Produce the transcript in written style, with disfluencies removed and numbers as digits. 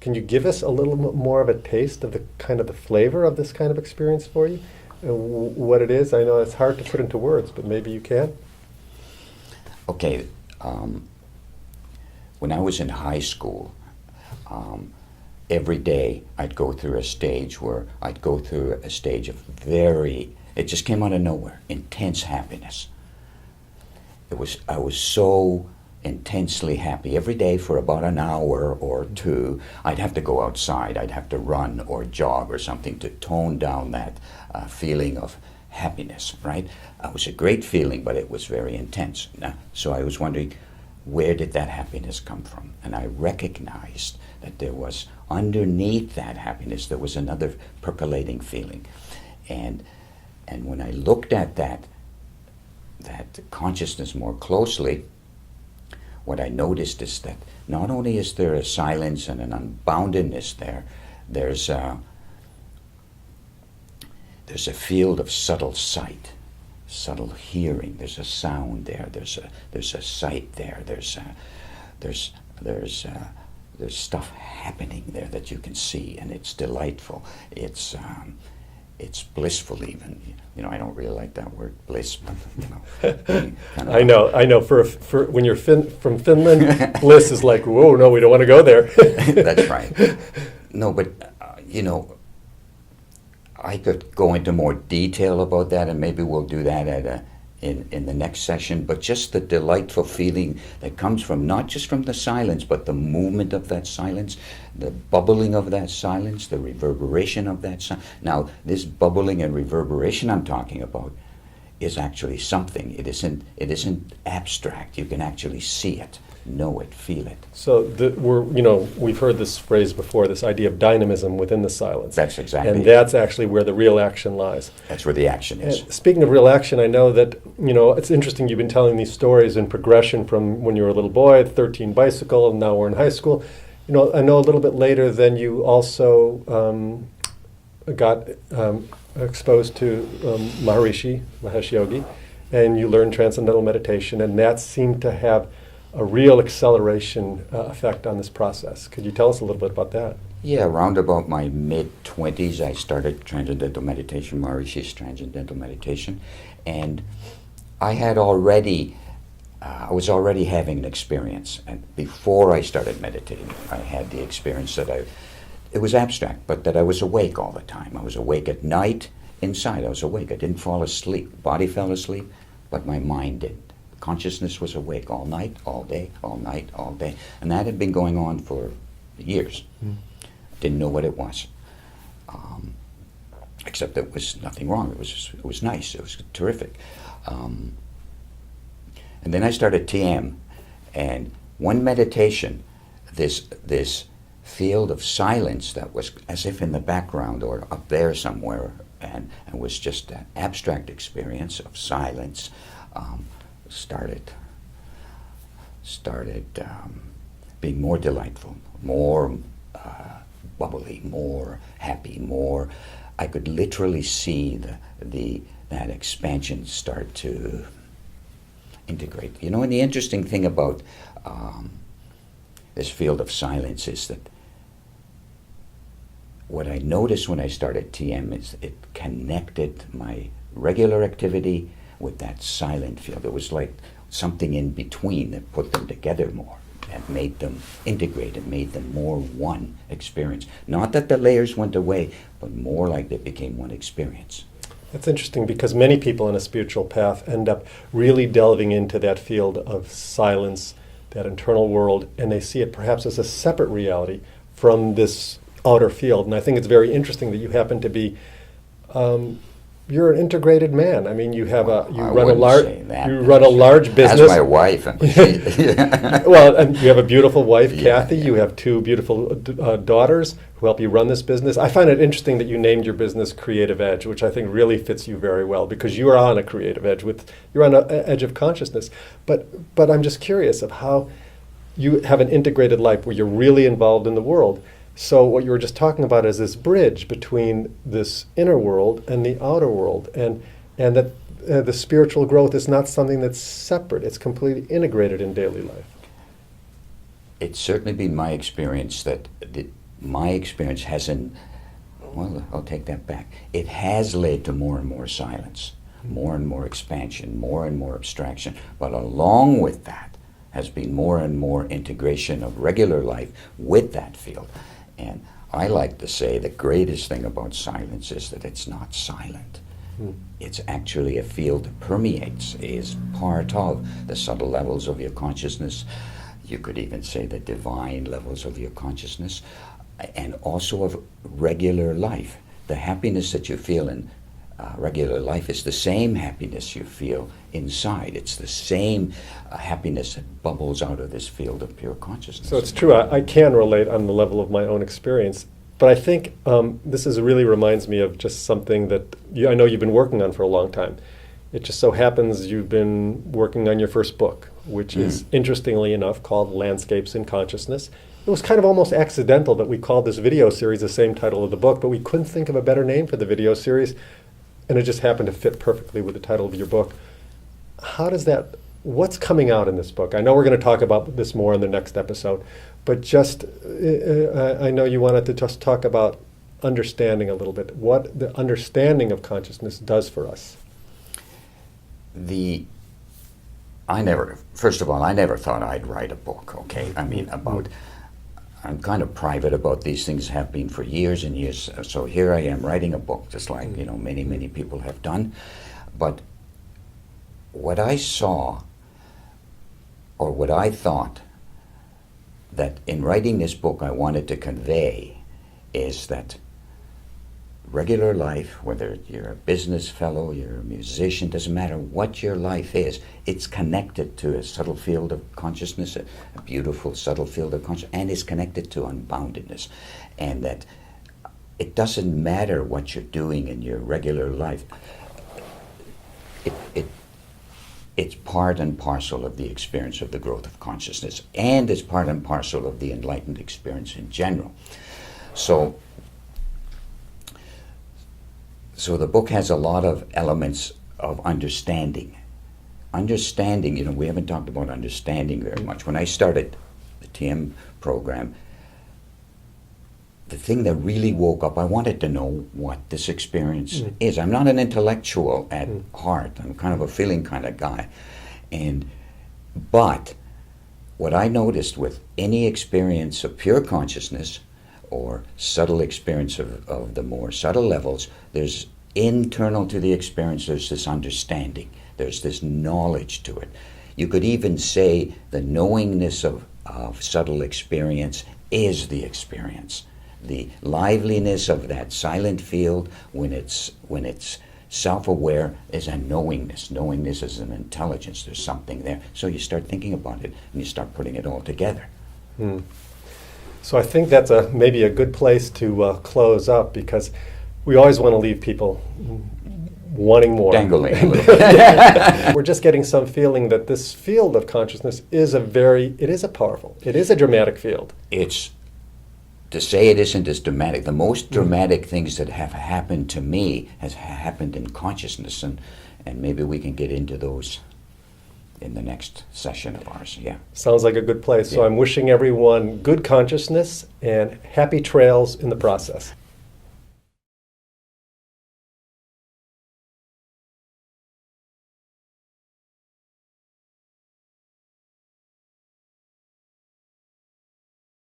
Can you give us a little more of a taste of the kind of the flavor of this kind of experience for you? What it is? I know it's hard to put into words, but maybe you can. Okay. When I was in high school, every day I'd go through a stage of it just came out of nowhere, intense happiness. I was so intensely happy. Every day for about an hour or two, I'd have to go outside. I'd have to run or jog or something to tone down that feeling of happiness, right? It was a great feeling, but it was very intense. So I was wondering, where did that happiness come from? And I recognized that there was, underneath that happiness, there was another percolating feeling. And when I looked at that consciousness more closely, what I noticed is that not only is there a silence and an unboundedness there, there's a field of subtle sight, subtle hearing. There's a sound there. There's a sight there. There's stuff happening there that you can see, and it's delightful. It's blissful even. I don't really like that word, bliss, but I know. For when you're from Finland, bliss is like, whoa, no, we don't want to go there. That's right. No, but I could go into more detail about that, and maybe we'll do that in the next session. But just the delightful feeling that comes from not just from the silence, but the movement of that silence, the bubbling of that silence, the reverberation of that silence. Now, this bubbling and reverberation I'm talking about is actually something. It isn't abstract. You can actually see it, know it, feel it. So we've heard this phrase before, this idea of dynamism within the silence. That's exactly and that's actually where the real action lies. That's where the action is. And speaking of real action, I know that, it's interesting you've been telling these stories in progression from when you were a little boy, 13 bicycle, and now we're in high school. I know a little bit later then you also got exposed to Mahesh Yogi, and you learned transcendental meditation, and that seemed to have a real acceleration effect on this process. Could you tell us a little bit about that? Yeah, around about my mid-20s, I started transcendental meditation, Maharishi's transcendental meditation, and I was already having an experience. And before I started meditating, I had the experience that it was abstract, but that I was awake all the time. I was awake at night, inside I was awake. I didn't fall asleep. Body fell asleep, but my mind didn't. Consciousness was awake all night, all day, all night, all day. And that had been going on for years. Didn't know what it was. Except there was nothing wrong. It was nice. It was terrific. And then I started TM. And one meditation, this field of silence that was as if in the background or up there somewhere, and was just an abstract experience of silence, started being more delightful, more bubbly, more happy, more. I could literally see that expansion start to integrate. And the interesting thing about this field of silence is that what I noticed when I started TM is it connected my regular activity with that silent field. It was like something in between that put them together more and made them integrate and made them more one experience. Not that the layers went away, but more like they became one experience. That's interesting because many people on a spiritual path end up really delving into that field of silence, that internal world, and they see it perhaps as a separate reality from this outer field. And I think it's very interesting that you happen to be you're an integrated man. I mean, you run a large business. That's my wife. Well, and you have a beautiful wife, Kathy. You have two beautiful daughters who help you run this business. I find it interesting that you named your business Creative Edge, which I think really fits you very well because you are on a creative edge. You're on an edge of consciousness. But I'm just curious of how you have an integrated life where you're really involved in the world. So what you were just talking about is this bridge between this inner world and the outer world, and that the spiritual growth is not something that's separate. It's completely integrated in daily life. It's certainly been my experience that my experience hasn't, well, I'll take that back. It has led to more and more silence, more and more expansion, more and more abstraction. But along with that has been more and more integration of regular life with that field. And I like to say the greatest thing about silence is that it's not silent. It's actually a field that permeates, is part of the subtle levels of your consciousness. You could even say the divine levels of your consciousness, and also of regular life. The happiness that you feel in regular life is the same happiness you feel inside. It's the same happiness that bubbles out of this field of pure consciousness. So it's true, I can relate on the level of my own experience. But I think really reminds me of just something that I know you've been working on for a long time. It just so happens you've been working on your first book, which is, interestingly enough, called Landscapes in Consciousness. It was kind of almost accidental that we called this video series the same title of the book, but we couldn't think of a better name for the video series, and it just happened to fit perfectly with the title of your book. What's coming out in this book? I know we're going to talk about this more in the next episode, but just, I know you wanted to just talk about understanding a little bit, what the understanding of consciousness does for us. First of all, I never thought I'd write a book, okay? I mean, I'm kind of private about these things, have been for years and years. So here I am writing a book, just like, many, many people have done. But what I saw, or what I thought that in writing this book I wanted to convey, is that regular life, whether you're a business fellow, you're a musician, doesn't matter what your life is, it's connected to a subtle field of consciousness, a beautiful subtle field of consciousness, and it's connected to unboundedness. And that it doesn't matter what you're doing in your regular life. It's part and parcel of the experience of the growth of consciousness, and it's part and parcel of the enlightened experience in general. So the book has a lot of elements of understanding. Understanding, we haven't talked about understanding very much. When I started the TM program, the thing that really woke up, I wanted to know what this experience is. I'm not an intellectual at heart. I'm kind of a feeling kind of guy. But what I noticed with any experience of pure consciousness or subtle experience of the more subtle levels, there's internal to the experience, there's this understanding, there's this knowledge to it. You could even say the knowingness of subtle experience is the experience. The liveliness of that silent field when it's self-aware is a knowingness. Knowingness is an intelligence. There's something there. So you start thinking about it and you start putting it all together. So I think that's maybe a good place to close up, because we always want to leave people wanting more. Dangling. We're just getting some feeling that this field of consciousness is a dramatic field. To say it isn't as dramatic, the most dramatic things that have happened to me has happened in consciousness, and maybe we can get into those in the next session of ours. Yeah. Sounds like a good place. So I'm wishing everyone good consciousness and happy trails in the process.